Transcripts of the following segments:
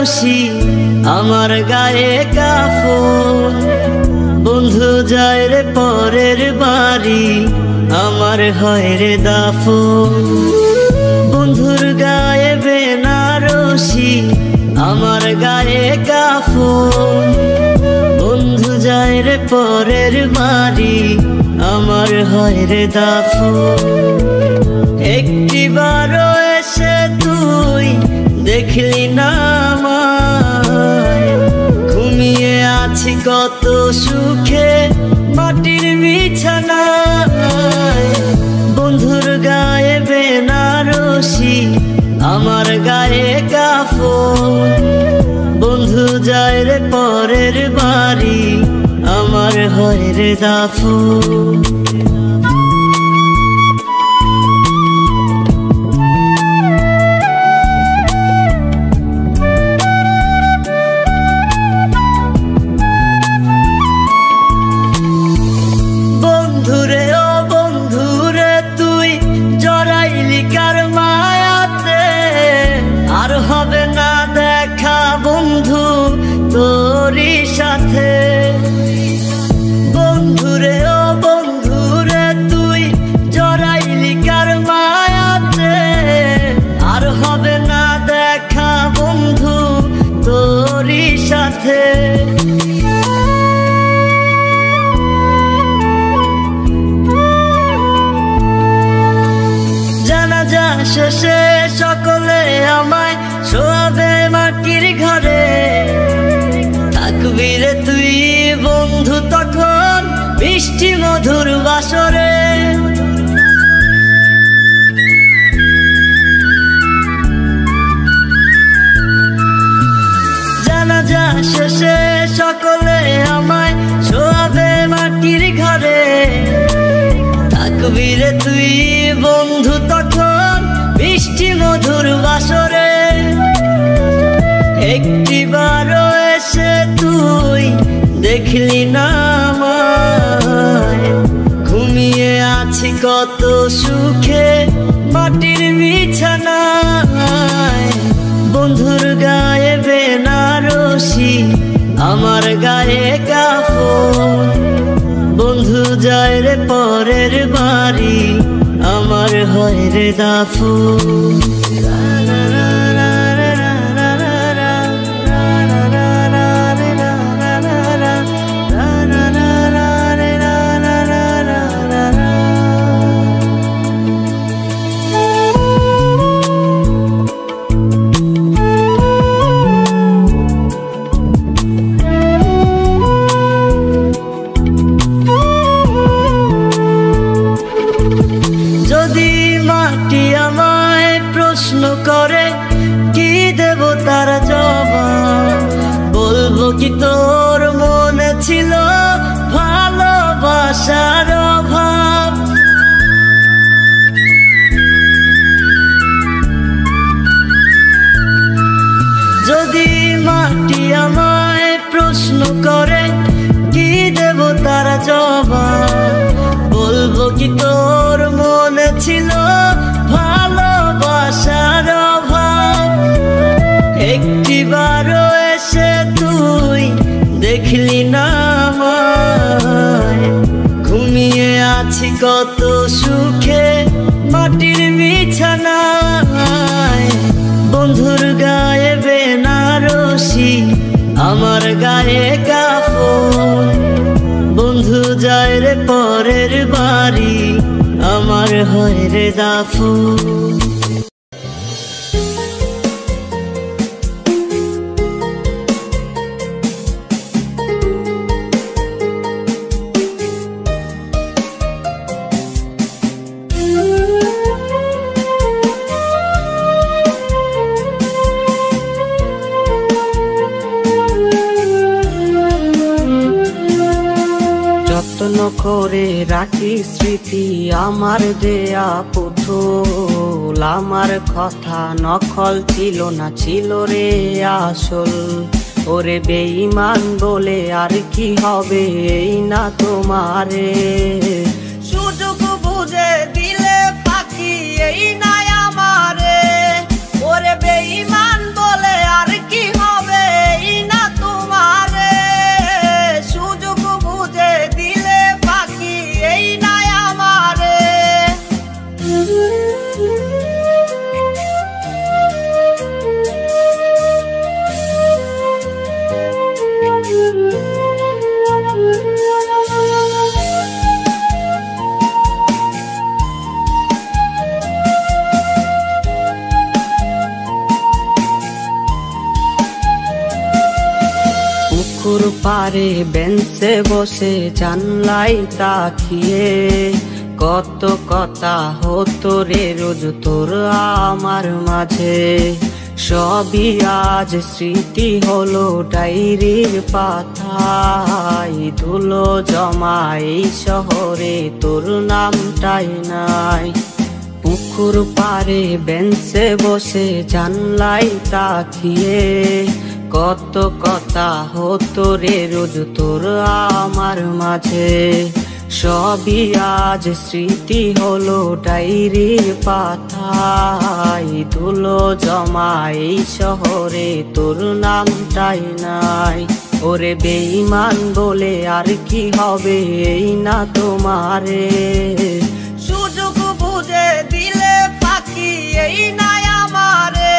রশি আমার গায়ে কাফন। বন্ধু যায় রে পরের বাড়ি আমার হয় রে দাফন। বন্ধুর গায়ে বেনারসি আমার গায়ে কাফন। বন্ধু যায় রে পরের বাড়ি আমার হয় রে দাফন। একটিবারও এসে তুই দেখলি না আমায়, ঘুমিয়ে আছি কত সুখে মাটির বিছানায়। বন্ধুর গায়ে বেনারসি আমার গায়ে কাফন। বন্ধু যায় রে পরের বাড়ি আমার হয় রে দাফন। তোরি সাথে বন্ধুরে ও বন্ধুরে তুই জড়াইলি কার মায়াতে, আর হবে না দেখা বন্ধু তোরি সাথে। জানাজা শেষে সকলে আমায় শোয়াবে মাটির ঘরে, থাকবি রে তুই বন্ধু তখন বৃষ্টি মধুর বাসরে। জানাজা শেষে সকলে আমায় শোয়াবে মাটির ঘরে, থাকবি রে তুই বন্ধু তখন বৃষ্টি মধুর বাসরে। একটিবারও এসে তুই দেখলি না আমায়, ঘুমিয়ে আছি কত সুখে মাটির বিছানায়। বন্ধুর গায়ে বেনারসি আমার গায়ে কাফন। বন্ধু যায় রে পরের বাড়ি আমার হয় রে দাফন। যদি মাটি আমায় প্রশ্ন করে কি দেব তার জবাব, বলবো কি তোর মনে ছিল ভালোবাসার অভাব। যদি মাটি আমায় প্রশ্ন করে কি দেব তার জবাব, বলবো কি তোর মনে ছিল ভালোবাসার অভাব। একটিবারও এসে তুই দেখলি না আমায়, ঘুমিয়ে আছি কত সুখে মাটির বিছানায়। বন্ধুর গায়ে বেনারসি আমার গায়ে কাফন। বন্ধু যায় রে পরের বাড়ি আমার হয় রে দাফন। যত্ন করে রাখি স্মৃতি আমার দেয়া পুতুল, আমার কথা নকল ছিল না ছিল রে আসল। ওরে বেঈমান বলে আর কি হবে এই না তোমারে, সুযোগ বুঝে দিলে ফাঁকি এই না আমারে। ওরে বেঈমান বলে আর কি হবে পুকুর পারে বেঞ্চে বসে জানলাই তাকিয়ে কত কথা হতো রে রোজ তোর আমার মাঝে। সবই আজ স্মৃতি হলো ডায়েরির পাতায়, ধুলো জমাই শহরে তোর নামটাই নাই। পুকুর পারে বেঞ্চে বসে জানলাই তাকিয়ে কত কথা হতো রে রোজ তোর আমার মাঝে। সবই আজ স্মৃতি হলো ডায়েরির পাতায়, ধুলো জমাই শহরে তোর নামটাই নাই। ওরে বেঈমান বলে আর কি হবে এই না তোমারে, সুযোগ বুঝে দিলে ফাঁকি এই নাই আমারে।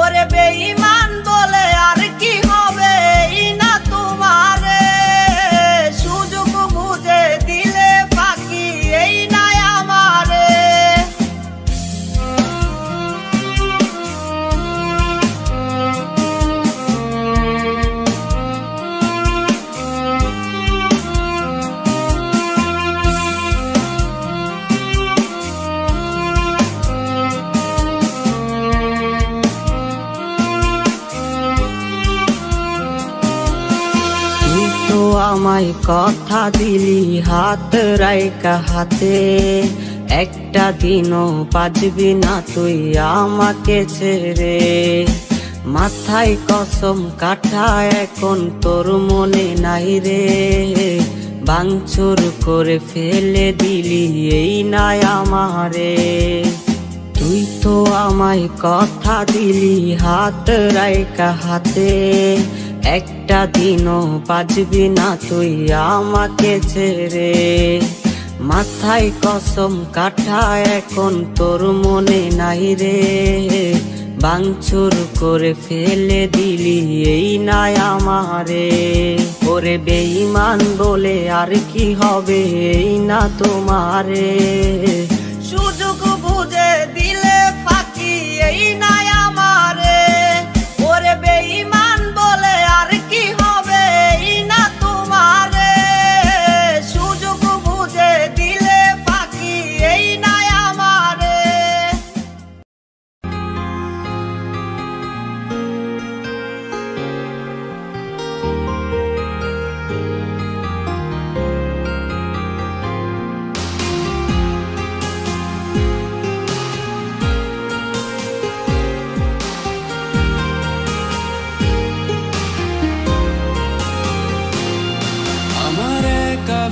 ওরে বেঈমান বলে আর কি হবে এই না তোমারে, সুযোগ বুঝে দিলে ফাঁকি এই নাই আমারে। আমায় কথা দিলি হাত রাইকা হাতে, একটা দিনও বাজবি না তুই আমাকে ছেড়ে। মাথায় কসম কাটা এখন তোর মনে নাই রে, ভাঙচুর করে ফেলে দিলি এই নাই আমারে। তুই তো আমায় কথা দিলি হাত রাইকা হাতে, একটা দিনও বাজবি না তুই আমাকে ছেড়ে। মাথায় কসম কাটা এখন তোর মনে নাই রে, ভাঙচুর করে ফেলে দিলি এই নাই আমারে। ওরে বেঈমান বলে আর কি হবে এই না তোমারে, সুযোগ বুঝে দিলে ফাঁকি এই নাই আমারে। ওরে বেঈমান বলে আর কি হবে এই না তোমারে, সুযোগ বুঝে দিলে ফাঁকি এই নাই আমারে।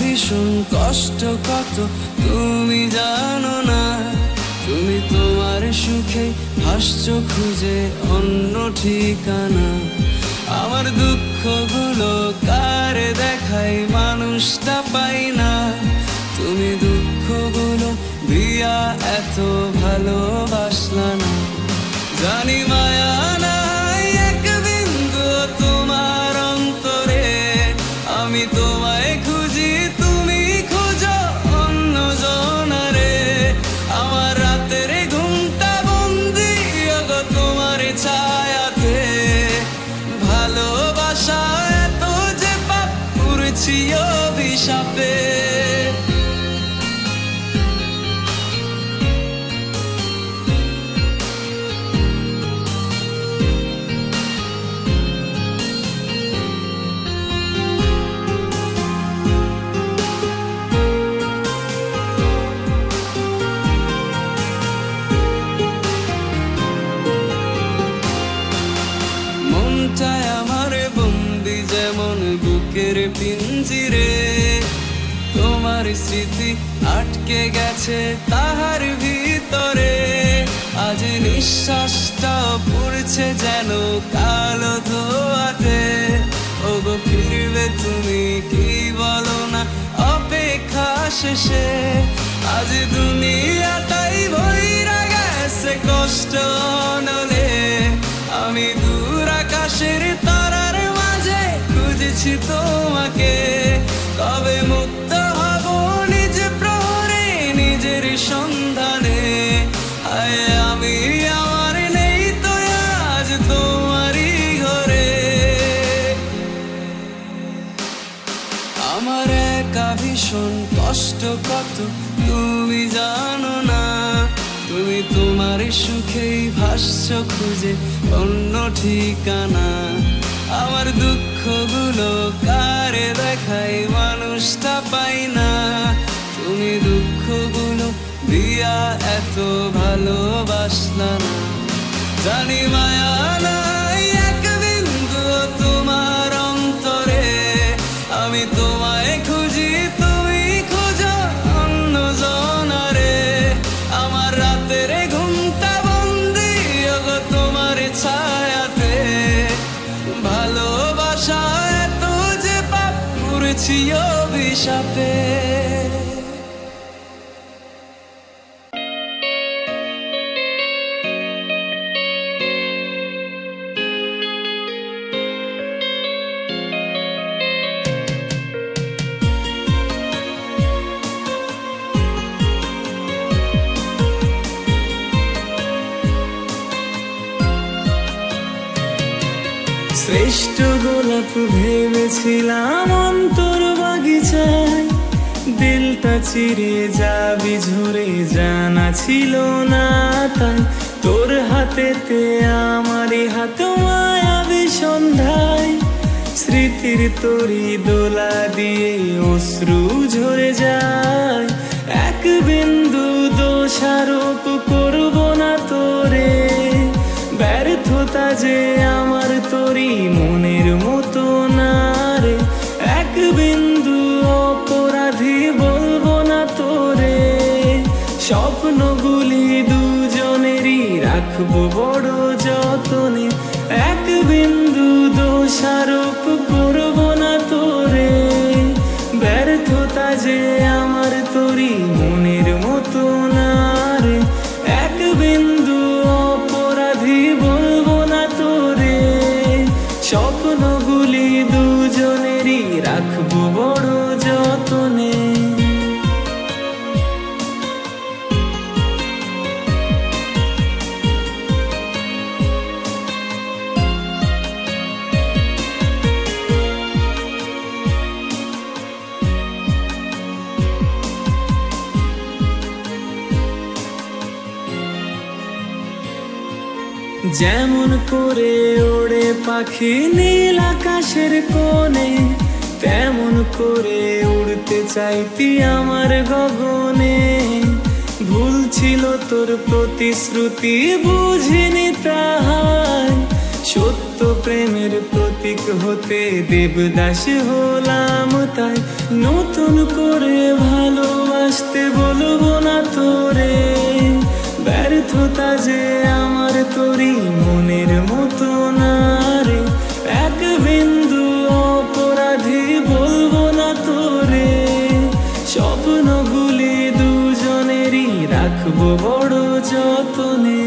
ভীষণ কষ্ট কত তুমি জানো না, তুমি তোমার সুখে হাসছো খুঁজে অন্য ঠিকানা। আমার দুঃখগুলো কারে দেখাই মানুষটা পাই না, তুমি দুঃখগুলো দিয়া এত ভালোবাসলা না। জানি মায়া নাই এক বিন্দু তোমার অন্তরে, আমি তোমায় খুঁজি তুমি খুঁজো অন্য জনারে। আমার রাতের ঘুমটা বন্দি গো তোমার ছায়াতে, ভালোবাসা এত যে পাপ করেছি অভিশাপে। পিঞ্জিরে তোমার স্মৃতি আটকে গেছে তাহার ভিতরে, আজ নিঃশ্বাসটা পড়ছে যেন কালো ধোয়াতে। ওগো ফিরবে তুমি কি বলো না অপেক্ষা শেষে, আজ দুনিয়াটাই ভইরা গেছে কষ্ট নলে। আমি দূর আকাশের তারার মাঝে খুঁজেছি তোমাকে, কবে মুক্ত হব নিজ প্রহরে নিজের সন্ধানে। আয় আমি আমার নেই তো আজ তোমারই ঘরে। কষ্ট কত তুমি জানো না। তুমি তোমার সুখেই ভাসছো খুঁজে অন্য ঠিকানা। আমার দুঃখগুলো কারে দেখাই মানুষটা পাই না। তুমি দুঃখগুলো দিয়া এত ভালোবাসলা না। জানি মায়া নাই এক বিন্দু তোমার অন্তরে। আমি তোমায় খুঁজি তুমি খোঁজো অন্য জনারে। আমার রাতের ঘুমটা বন্দি ওগো তোমার ছায়াতে। ভালোবাসা এত যে পাপ করেছি অভিশাপে। শ্রেষ্ঠ গোলাপ ভেবেছিলাম অন্তর বাগিচায়। দিলটা চিরে যাবি ঝরে জানা ছিল না তাই। তোর হাতেতে আমারই হাত মায়াবী সন্ধ্যায়। স্মৃতির তরি দোলা দিয়ে অশ্রু ঝরে যায়। এক বিন্দু দোষারোপ করব না তোরে। ব্যর্থতা যে আমার তোরই মনের মতো না রে। এক বিন্দু অপরাধী বলবো না তোরে। স্বপ্নগুলি দুজনেরই রাখবো বড় যতনে। এক বিন্দু দোষারোপ করবো না তোরে। ব্যর্থতা যে আমার তোরই মনের মতো না রে। এক বিন্দু অপরাধী বলবো না তোরে। স্বপ্নগুলি দুজনেরই রাখবো বড় যতনে। যেমন করে ওড়ে পাখি নীল আকাশের কোণে। তেমন করে উড়তে চাইতি আমার গগনে। ভুল ছিল তোর প্রতিশ্রুতি বুঝিনি তাহাই। সত্য প্রেমের প্রতীক হতে দেবদাস হলাম তাই। নতুন করে ভালোবাসতে বলবো না তোরে। ব্যর্থতা যে আমার তোরই মনের মতো না রে। এক বিন্দু অপরাধী বলবো না তোরে। স্বপ্নগুলি দুজনেরই রাখবো বড় যতনে।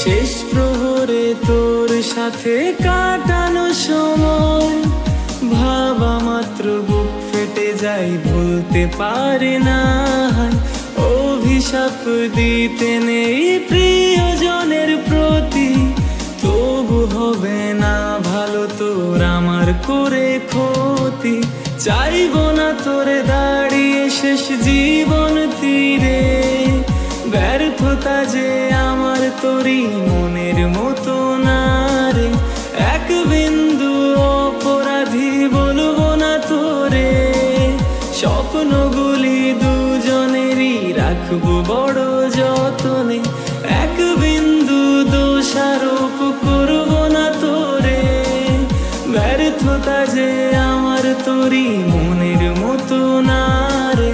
শেষ প্রহরে তোর সাথে কাটানো সময়। ভাবা মাত্র বুক ফেটে যাই ভুলতে পারি না। অভিশাপ দিতে নেই প্রিয়জনের প্রতি। তবু হবে না ভালো তোর আমার করে ক্ষতি। চাইবো না তোরে দাঁড়িয়ে শেষ জীবন তীরে। ব্যর্থতা যে আমার তোরই মনের মতো না রে। এক বিন্দু অপরাধী বলবো না তোরে। স্বপ্নগুলি দুজনেরই রাখবো বড় যতনে। এক বিন্দু দোষারোপ করবো না তোরে। ব্যর্থতা যে আমার তোরই মনের মতো না রে।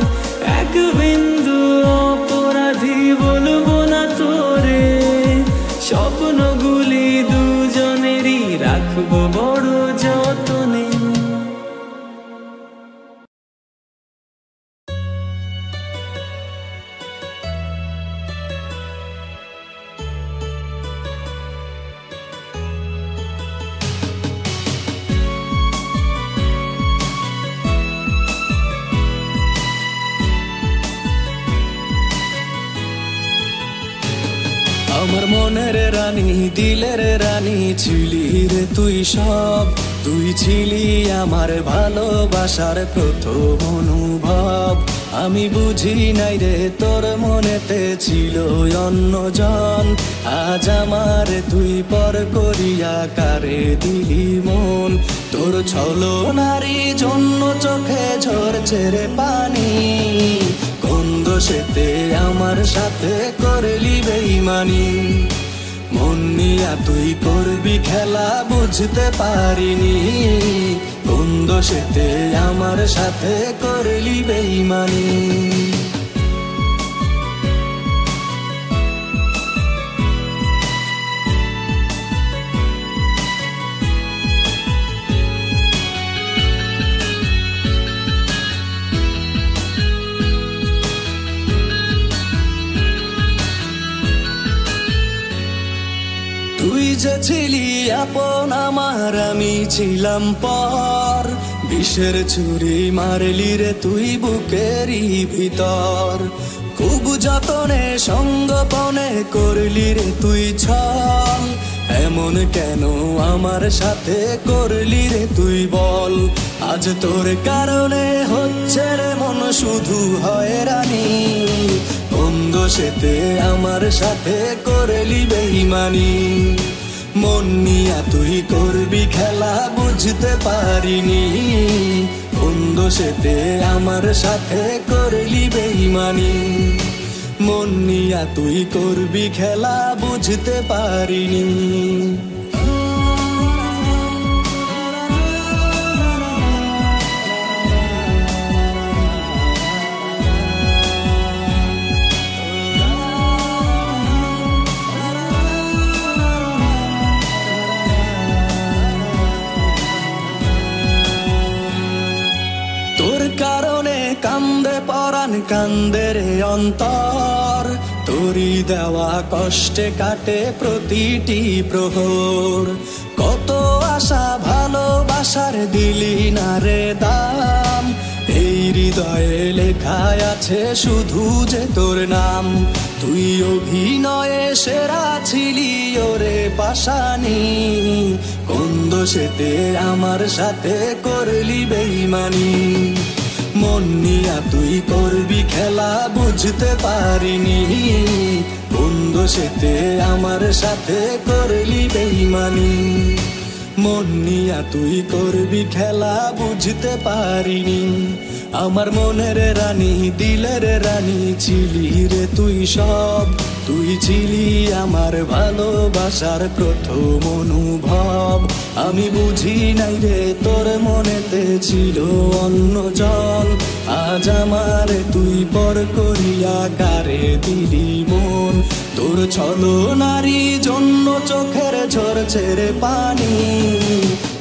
এক বিন্দু অপরাধী বলবো না তোরে। স্বপ্নগুলি দুজনেরই রাখবো বড় যতনে। আমার মনের রানী দিলের রানী ছিলি রে তুই সব, তুই ছিলি আমার ভালোবাসার প্রথম অনুভব। আমি বুঝি নাই রে তোর মনেতে ছিল অন্যজন, আজ আমার তুই পর করিয়া কারে দিলি মন। তোর ছলনারী জন্য চোখে ঝরছে রে পানি, কোন দোষেতে আমার সাথে করলি বেঈমানি। মন নিয়া তুই করবি খেলা বুঝতে পারিনি, কোন দোষেতে আমার সাথে করলি বেঈমানি। তুই যে ছিলি আপন আমার, আমি ছিলাম পর। বিষের ছুরি মারলি রে তুই বুকেরই ভিতর, খুব যতনে সঙ্গোপনে করলি রে তুই ছল। এমন কেন আমার সাথে করলি রে তুই বল, আজ তোর কারণে হচ্ছে রে মন শুধু হয়রানি। কোন দোষেতে আমার সাথে করলি বেঈমানি, মন নিয়া তুই করবি খেলা বুঝতে পারিনি। কোন দোষেতে আমার সাথে করলি বেঈমানি, মন নিয়া তুই করবি খেলা বুঝতে পারিনি। তোর কারণে কান্দে পরাণ কান্দে রে অন্তর, তোরই দেওয়া কষ্টে কাটে প্রতিটি প্রহর। কত আশা ভালোবাসার দিলি না রে দাম, এই হৃদয়ে লেখায় আছে শুধু যে তোর নাম। তুই অভিনয়ে সেরা ছিলি ওরে পাশানি, কোন দোষেতে আমার সাথে করলি বেঈমানি। মন নিয়া তুই করবি খেলা বুঝতে পারিনি, কোন দোষেতে আমার সাথে করলি বেঈমানি। মন নিয়া তুই করবি খেলা বুঝতে পারিনি। আমার মনের রানী দিলের রানী ছিলি রে তুই সব, তুই ছিলি আমার ভালোবাসার প্রথম অনুভব। আমি বুঝি নাই রে তোর মনেতে ছিল অন্যজন, আজ আমার তুই পর করিয়া কারে দিলি মন। তোর ছলনারী জন্য চোখের ঝরছে রে পানি,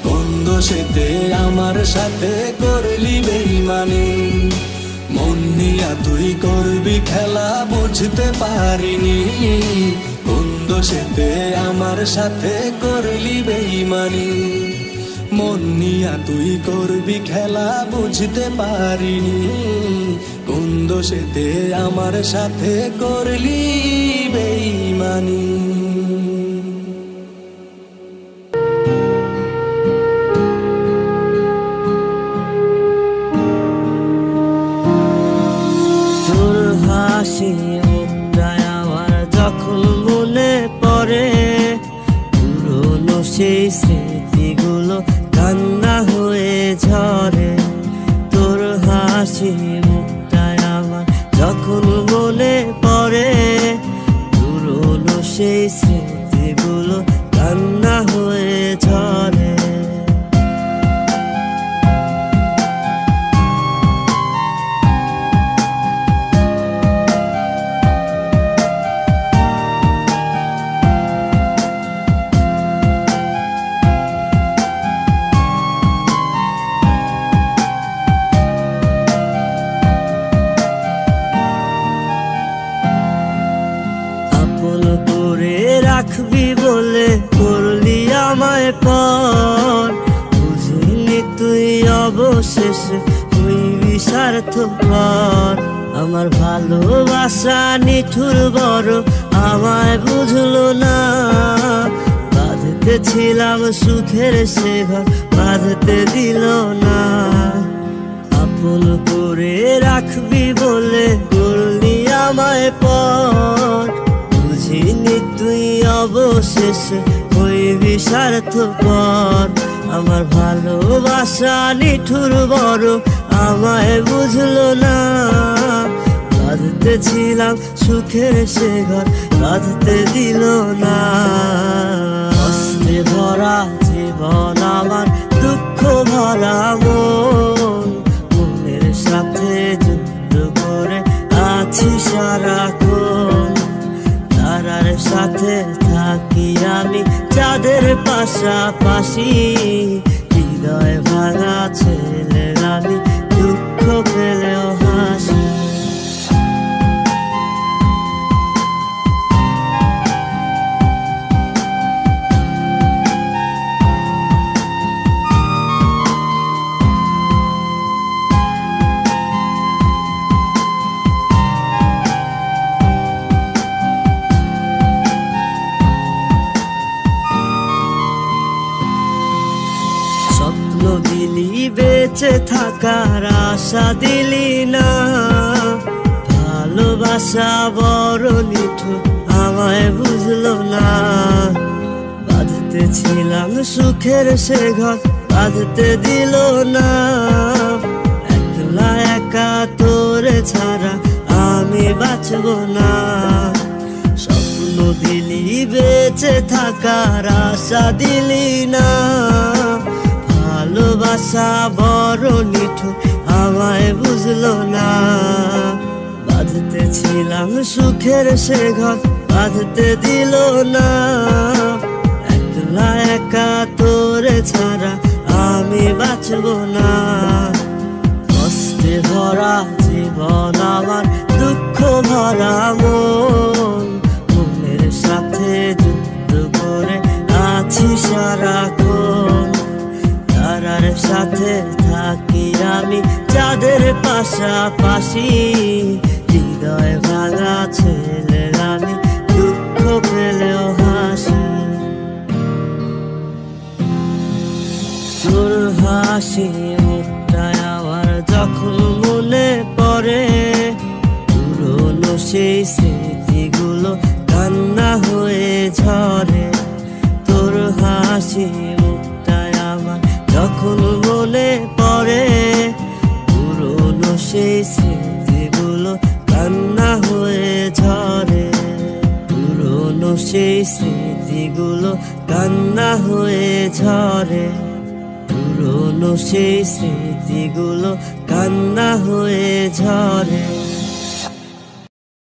কোন দোষেতে আমার সাথে করলি বেঈমানি। মন নিয়া তুই করবি খেলা বুঝতে পারিনি, কোন দোষেতে আমার সাথে করলি বেঈমানি। মন নিয়া তুই করবি খেলা বুঝতে পারিনি, কোন দোষেতে আমার সাথে করলি বেঈমানি। হাসি মুখটায় আমার যখন মনে পড়ে, পুরনো সেই স্মৃতিগুলো কান্না হয়ে ঝরে। তোর হাসি মুখটায় আমার যখন মনে পড়ে, পুরনো সেই স্মৃতিগুলো কান্না হয়ে ঝরে। রাখবি বলে করলি আমায় পর, বুঝিনি তুই অবশেষে হইবি স্বার্থপর। আমার ভালোবাসা নিঠুর বড়, আমায় বুঝলো না। বাঁধতে ছিলাম সুখের সে ঘর, বাঁধতে দিল না। আপন করে রাখবি বলে করলি আমায় পর, বুঝিনি তুই অবশেষে হইবি স্বার্থপর। আমার ভালোবাসা নিঠুর বড়, আমায় বুঝলো না। বাঁধতে ছিলাম সুখের সে ঘর, বাঁধতে দিল না। কষ্টে ভরা জীবন আমার, দুঃখ ভরা মন, মনের সাথে যুদ্ধ করে আছি সারাক্ষণ। তারার সাথে থাকি আমি, চাঁদের পাশাপাশি, হৃদয় ভাঙা ছেলে আমি, দুঃখ পেলেও হাসি। স্বপ্ন দিলি বেঁচে থাকার আশা দিলি না। ভালোবাসা বড় নিঠুর, আমায় বুঝলো না। বাঁধতে ছিলাম সুখের সে ঘর, বাঁধতে দিল না। একলা একা তোরে ছাড়া আমি বাঁচব না। স্বপ্ন দিলি বেঁচে থাকার আশা দিলি না। ভালোবাসা বড় নিঠুর, আমায় বুঝলো না। বাঁধতে ছিলাম সুখের সে ঘর, বাঁধতে দিল না। একলা একা তোরে ছাড়া আমি বাঁচব না। কষ্টে ভরা জীবন আমার, দুঃখ ভরা মন, মনের সাথে যুদ্ধ করে আছি সারাক্ষণ। তারার সাথে থাকি আমি, চাঁদের পাশাপাশি, হৃদয় ভাঙা ছেলে আমি, দুঃখ পেলেও হাসি। তোর হাসি মুখটা আমার যখন মনে পড়ে, পুরনো সেই স্মৃতিগুলো কান্না হয়ে ঝরে। তোর হাসি মুখটা আমার যখন মনে পড়ে, পুরনো সেই স্মৃতিগুলো কান্না হয়ে ঝরে। পুরনো সেই স্মৃতিগুলো কান্না হয়ে ঝরে। পুরনো সেই স্মৃতিগুলো কান্না হয়ে ঝরে।